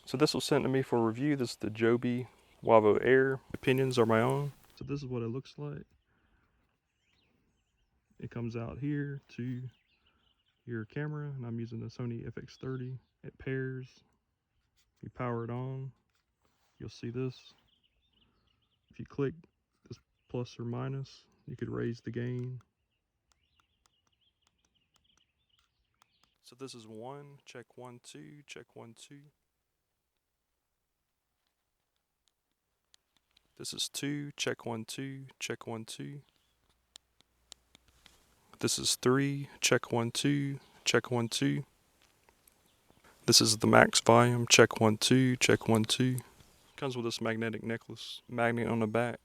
So this was sent to me for review. This is the Joby Wavo Air. Opinions are my own. So this is what it looks like. It comes out here to your camera, and I'm using the Sony FX30. It pairs. You power it on. You'll see this. If you click this plus or minus, you could raise the gain. So this is 1, check 1, 2, check 1, 2. This is 2, check 1, 2, check 1, 2. This is 3, check 1, 2, check 1, 2. This is the max volume, check 1, 2, check 1, 2. Comes with this magnetic necklace, magnet on the back.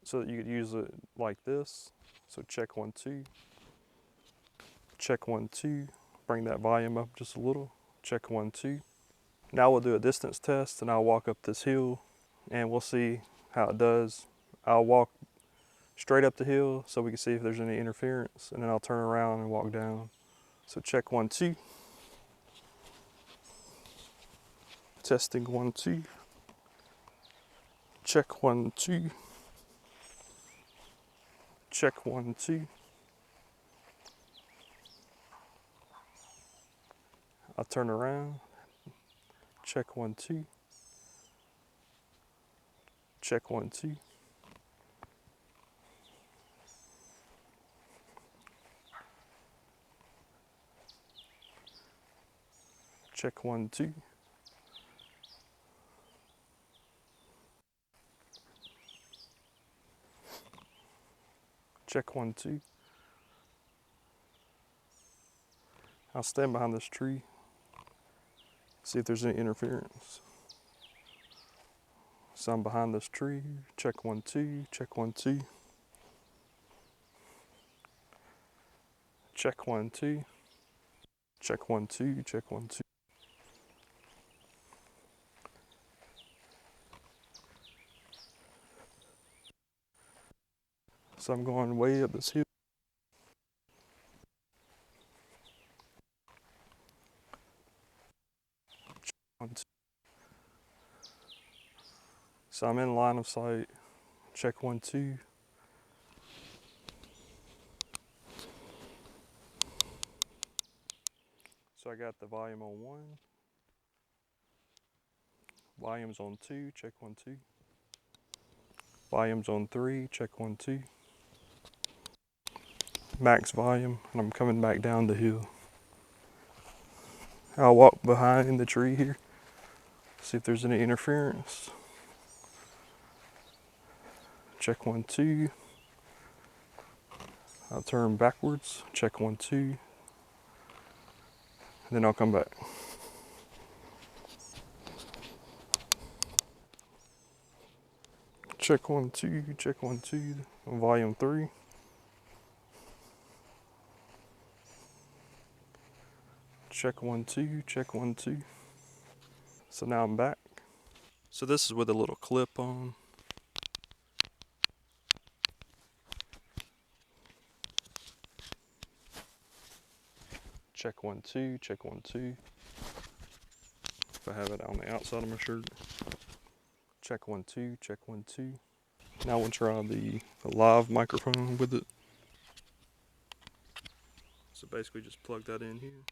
So that you could use it like this. So check 1, 2. Check 1, 2. Bring that volume up just a little. Check 1, 2. Now we'll do a distance test, and I'll walk up this hill and we'll see how it does. I'll walk straight up the hill so we can see if there's any interference, and then I'll turn around and walk down. So check 1, 2. Testing 1, 2. Check 1, 2. Check 1, 2. I'll turn around. Check 1, 2. Check 1, 2. Check 1, 2. Check 1, 2. I'll stand behind this tree, see if there's any interference. So I'm behind this tree. Check 1, 2. Check 1, 2. Check 1, 2. Check 1, 2. Check 1, 2. So I'm going way up this hill. Check 1, 2. So I'm in line of sight. Check 1, 2. So I got the volume on 1. Volume's on 2. Check 1, 2. Volume's on 3. Check 1, 2. Max volume, and I'm coming back down the hill. I'll walk behind the tree here, see if there's any interference. Check 1, 2. I'll turn backwards. Check 1, 2. And then I'll come back. Check 1, 2. Check 1, 2. Volume 3. Check 1, 2. Check 1, 2. So now I'm back. So this is with a little clip on. Check 1, 2. Check 1, 2. If I have it on the outside of my shirt. Check 1, 2. Check 1, 2. Now we'll try the live microphone with it. So basically just plug that in here.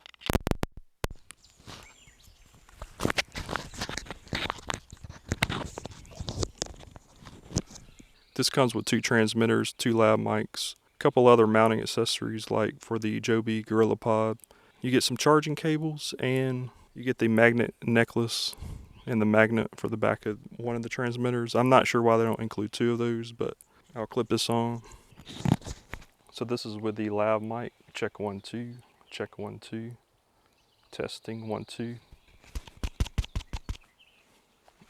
This comes with 2 transmitters, 2 lav mics, a couple other mounting accessories like for the Joby Gorilla Pod. You get some charging cables, and you get the magnet necklace and the magnet for the back of one of the transmitters. I'm not sure why they don't include 2 of those, but I'll clip this on. So this is with the lav mic. Check 1, 2. Check 1, 2. Testing 1, 2.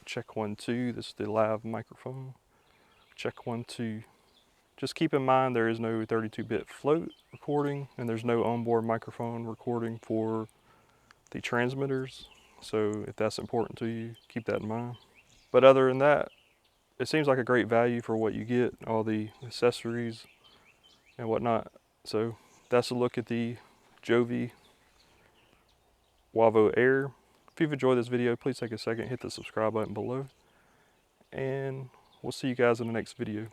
Check 1, 2. This is the lav microphone. Check 1, 2. Just keep in mind there is no 32-bit float recording, and there's no onboard microphone recording for the transmitters. So if that's important to you, keep that in mind. But other than that, it seems like a great value for what you get, all the accessories, and whatnot. So that's a look at the Joby Wavo Air. If you've enjoyed this video, please take a second, hit the subscribe button below, and we'll see you guys in the next video.